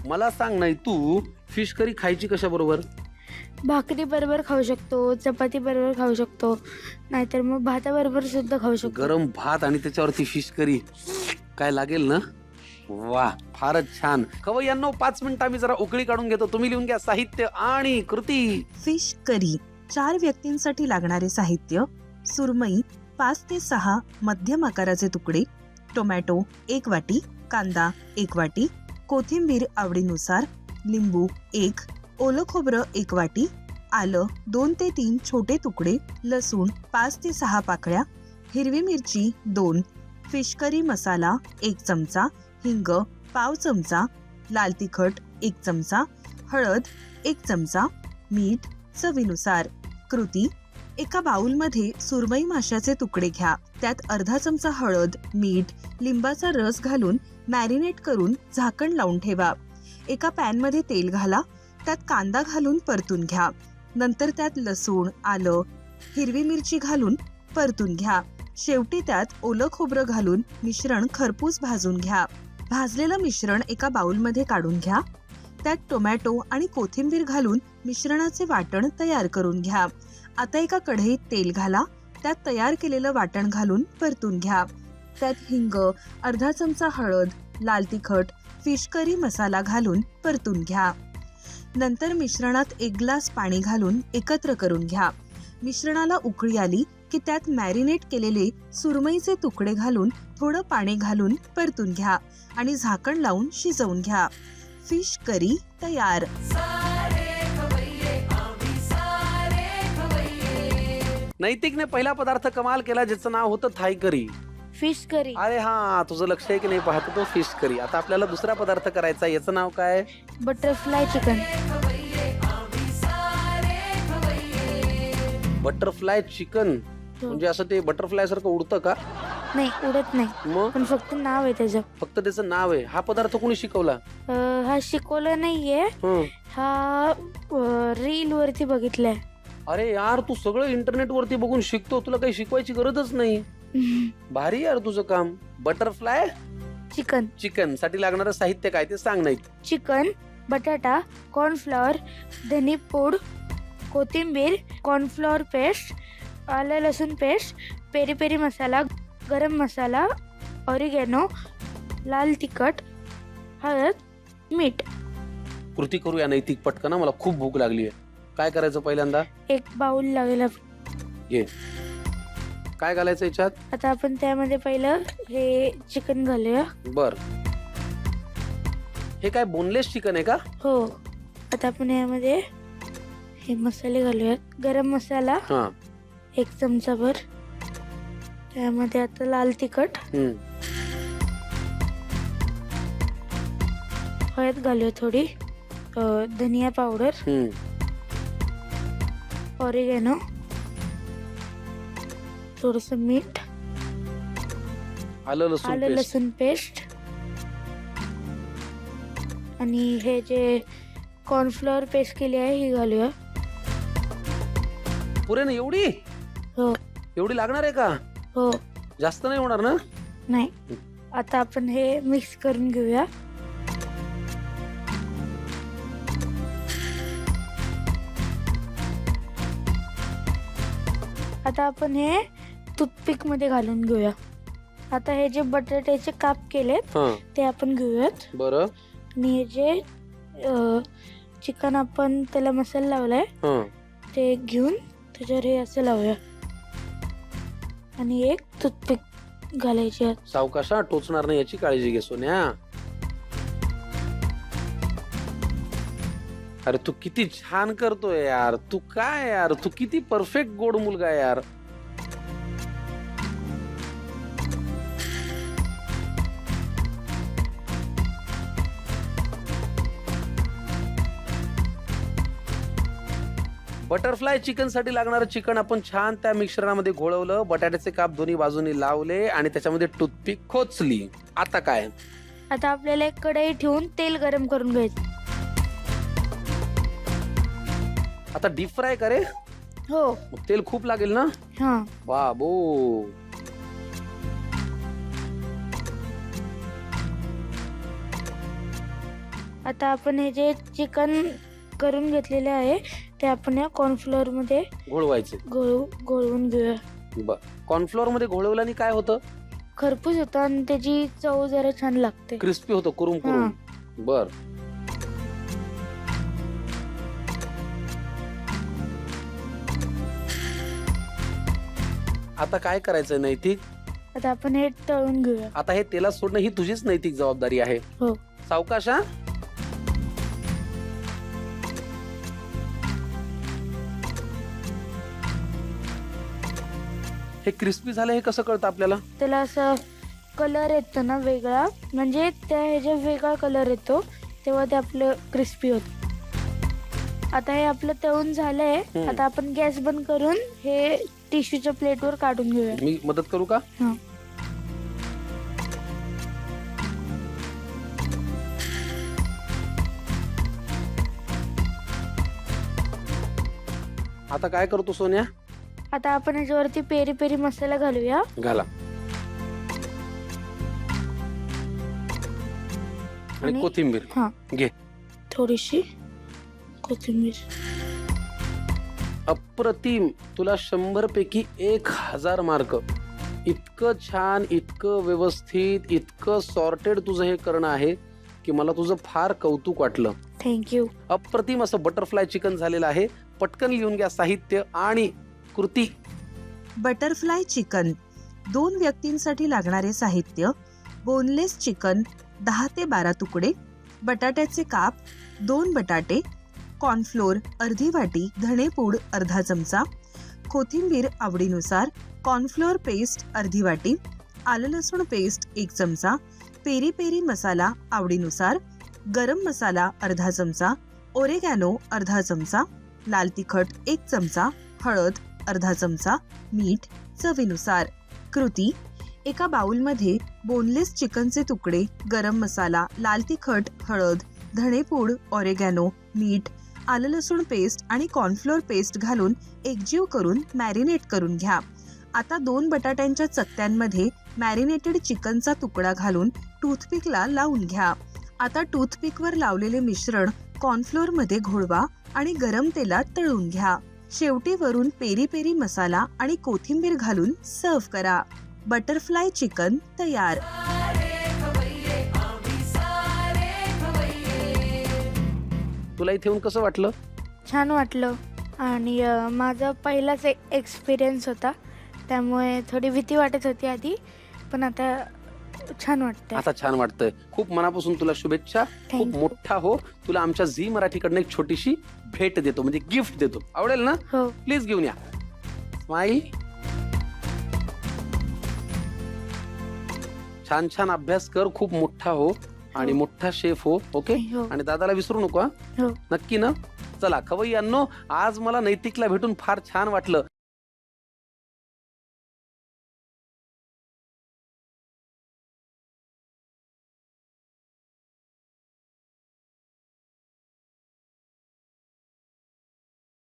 मला सांग नाही, तू फिश करी खायची कशा बरोबर? भाकरी बरोबर खाऊ शकतो, चपाती बरोबर खाऊ शकतो, नाहीतर मग भाताबरोबर सुद्धा खाऊ शकतो. गरम भात आणि त्याच्यावरती फिश करी काय लागेल ना. वा, फारच छान. खवय्यांनो, 5 मिनिटं आम्ही जरा उकळी काढून घेतो. तुम्ही लिहून घ्या साहित्य आणि कृती. फिश करी 4 व्यक्तींसाठी लागणारे साहित्य: सुरमई 5 ते 6 मध्यम आकाराचे तुकडे, टोमॅटो 1 वाटी, कांदा 1 वाटी, कोथिंबीर आवडीनुसार, लिंबू 1, ओलं खोबरं 1 वाटी, आलं 2 ते 3 छोटे तुकडे, लसूण 5 ते 6 पाकळ्या, हिरवी मिरची 2, फिश करी मसाला 1 चमचा, हिंग पाव चमचा, लाल तिखट 1 चमचा, हळद 1 चमचा, मीठ चवीनुसार. कृती: एका बाउलमध्ये सुरमई माशाचे तुकडे घ्या. त्यात अर्धा चमचा हळद, मीठ, लिंबाचा रस घालून मॅरिनेट करून झाकण लावून ठेवा. एका पॅनमध्ये तेल घाला. त्यात कांदा घालून परतून घ्या. नंतर त्यात लसूण, आलं, हिरवी मिरची घालून परतून घ्या. शेवटी त्यात ओलं खोबरं घालून मिश्रण खरपूस भाजून घ्या. भाजलेलं मिश्रण एका बाउलमध्ये काढून घ्या. त्यात टोमॅटो आणि कोथिंबीर घालून मिश्रणाचे वाटण तयार करून घ्या. आता एका कढईत तेल घाला. त्यात तयार केलेलं वाटण घालून परतून घ्या. त्यात हिंग, अर्धा चमचा हळद, लाल तिखट, फिश करी मसाला घालून परतून घ्या. नंतर मिश्रणात 1 ग्लास पाणी घालून एकत्र करून घ्या. मिश्रणाला उकळी आली की त्यात मॅरिनेट केलेले सुरमईचे तुकडे घालून थोडं पाणी घालून परतून घ्या आणि झाकण लावून शिजवून घ्या. फिश करी तयार. नैतिकने पहिला पदार्थ कमाल केला, ज्याचं नाव होतं थाई करी. Fish curry. अरे हा, तुझं लक्ष आहे की नाही पाहतो तो. Fish curry. आता आपल्याला दुसरा पदार्थ करायचा, याचं नाव काय? Butterfly chicken. Butterfly chicken. म्हणजे असं ते बटरफ्लाय सारखं उडतं का? नाही, उडत नाही, मग पण फक्त नाव आहे त्याचं. फक्त त्याचं नाव आहे. हा पदार्थ कोणी शिकवला? हा शिकवलं नाहीये, हा रील वरती बघितलाय. अरे यार, तू सगळं इंटरनेट वरती बघून शिकतो, तुला काही शिकवायची गरजच नाही. भारी यार तुझं काम. Butterfly chicken. चिकन साठी लागणारं साहित्य काय ते सांग. नाही, चिकन, बटाटा, कॉर्नफ्लॉवर, धनी पूड, कोथिंबीर, कॉर्नफ्लॉवर पेस्ट, आलं लसूण पेस्ट, पेरी पेरी मसाला, गरम मसाला, ऑरिगॅनो, लाल तिखट, हळद, मीठ. कृती करूया नैतिक पटकन. मला खूप भूक लागली आहे. काय करायचं पहिल्यांदा? एक बाउल लागेल. घे. काय घालायचं याच्यात? आता आपण त्यामध्ये पहिलं हे चिकन घालूया. बर. हे काय बोनलेस चिकन आहे का? हो. आता आपण यामध्ये हे मसाले घालूयात. गरम मसाला 1 चमचा भर. त्यामध्ये आता लाल तिखट, हळद घालूया थोडी, धनिया पावडर, ऑरिगॅनो, थोडस मीठ, आलं लसूण पेस्ट आणि हे जे कॉर्नफ्लॉवर पेस्ट केली आहे ही घालूया. पुरे ना एवढी? हो. एवढी लागणार आहे का? हो. जास्त नाही होणार ना? नाही. आता आपण हे मिक्स करून घेऊया. आता आपण हे टूथपिक मध्ये घालून घेऊया. आता हे जे बटाट्याचे काप केलेत ते आपण घेऊयात. बरं. आणि हे जे चिकन आपण त्याला मसाला लावलाय ते घेऊन त्याच्यावर हे असं लावूया आणि एक टूथपिक घालायची आहे. सावकाशा, टोचणार नाही याची काळजी घे सोन्या. अरे तू किती छान करतोय यार. तू काय यार, तू किती परफेक्ट गोड मुलगा आहे यार. बटरफ्लाय चिकन साठी लागणारं चिकन आपण छान त्या मिश्रणामध्ये घोळवलं. बटाट्याचे काप दोन्ही बाजूनी लावले आणि त्याच्यामध्ये टूथपिक खोचली. आता काय? आता आपल्याला एक कढई ठेवून तेल गरम करून घ्यायचं. आता डीप फ्राय करे? हो. तेल खूप लागेल ना? हा. बाबो. आता आपण हे जे चिकन करून घेतलेले आहे ते आपण या कॉर्नफ्लोअर मध्ये घोळवायचे. घोळवून घेऊया. बर, कॉर्नफ्लोअर मध्ये घोळवल्याने काय होतं? खरपूस होतं आणि त्याची चव जरा छान लागते. क्रिस्पी होतं, कुरुम कुरुम. बर, आता काय करायचंय नैतिक? आता आपण हे तळून घेऊया. आता हे तेलात सोडणं ही तुझीच नैतिक जबाबदारी आहे. हो. सावकाश हा. हे क्रिस्पी झालं हे कसं कळतं आपल्याला? त्याला असं कलर येतो ना वेगळा, म्हणजे त्या ह्याच्या वेगळा कलर येतो तेव्हा ते आपलं क्रिस्पी होत. आता हे आपलं तळून झालंय. आता आपण गॅस बंद करून हे टिश्यूच्या प्लेटवर काढून घेऊया. मी मदत करू का? हा. आता काय करतो सोन्या? आता आपण याच्यावरती पेरी पेरी मसाला घालूया. घाला. आणि कोथिंबीर हा घे. थोडीशी कोथिंबीर. अप्रतिम, तुला 100 पैकी 1000 मार्क. इतकं छान, इतकं व्यवस्थित, इतकं सॉर्टेड तुझं हे करणं आहे की मला तुझं फार कौतुक वाटलं. थँक्यू. अप्रतिम असं बटरफ्लाय चिकन झालेलं आहे. पटकन लिहून घ्या साहित्य आणि कृती. बटरफ्लाय चिकन 2 व्यक्तींसाठी लागणारे साहित्य: बोनलेस चिकन 10 ते 12 तुकडे, बटाट्याचे काप 2 बटाटे, कॉर्नफ्लोअर अर्धी वाटी, धणेपूड अर्धा चमचा, कोथिंबीर आवडीनुसार, कॉर्नफ्लोअर पेस्ट अर्धी वाटी, आलं लसूण पेस्ट 1 चमचा, पेरी पेरी मसाला आवडीनुसार, गरम मसाला अर्धा चमचा, ओरेगॅनो अर्धा चमचा, लाल तिखट 1 चमचा, हळद अर्धा चमचा, मीठ चवीनुसार. कृती: एका बाउलमध्ये बोनलेस चिकनचे तुकडे, गरम मसाला, लाल तिखट, हळद, धणेपूड, ऑरेगॅनो, मीठ, आलं लसूण पेस्ट आणि कॉर्नफ्लोअर पेस्ट घालून एकजीव करून मॅरिनेट करून घ्या. आता 2 बटाट्यांच्या चकत्यांमध्ये मॅरिनेटेड चिकनचा तुकडा घालून टूथपिकला लावून घ्या. आता टूथपिकवर लावलेले मिश्रण कॉर्नफ्लोअर मध्ये घोळवा आणि गरम तेलात तळून घ्या. शेवटी वरून पेरी पेरी मसाला आणि कोथिंबीर घालून सर्व्ह करा. बटरफ्लाय चिकन तयार. तुला इथे येऊन कसं वाटलं? छान वाटलं आणि माझा पहिलाच एक्सपिरियन्स होता त्यामुळे थोडी भीती वाटत होती आधी, पण आता छान वाटतंय. आता छान वाटतंय. खूप मनापासून तुला शुभेच्छा. खूप Thank you. मोठा हो. तुला आमच्या झी मराठीकडनं एक छोटीशी भेट देतो, म्हणजे गिफ्ट देतो. आवडेल ना? हो. प्लीज घेऊन या. स्माईल. छान छान अभ्यास कर, खूप मोठा हो आणि मोठा शेफ हो. ओके. हो. आणि दादाला विसरू नको. हो. नक्की ना? चला खवय्यांनो, आज मला नैतिकला भेटून फार छान वाटलं.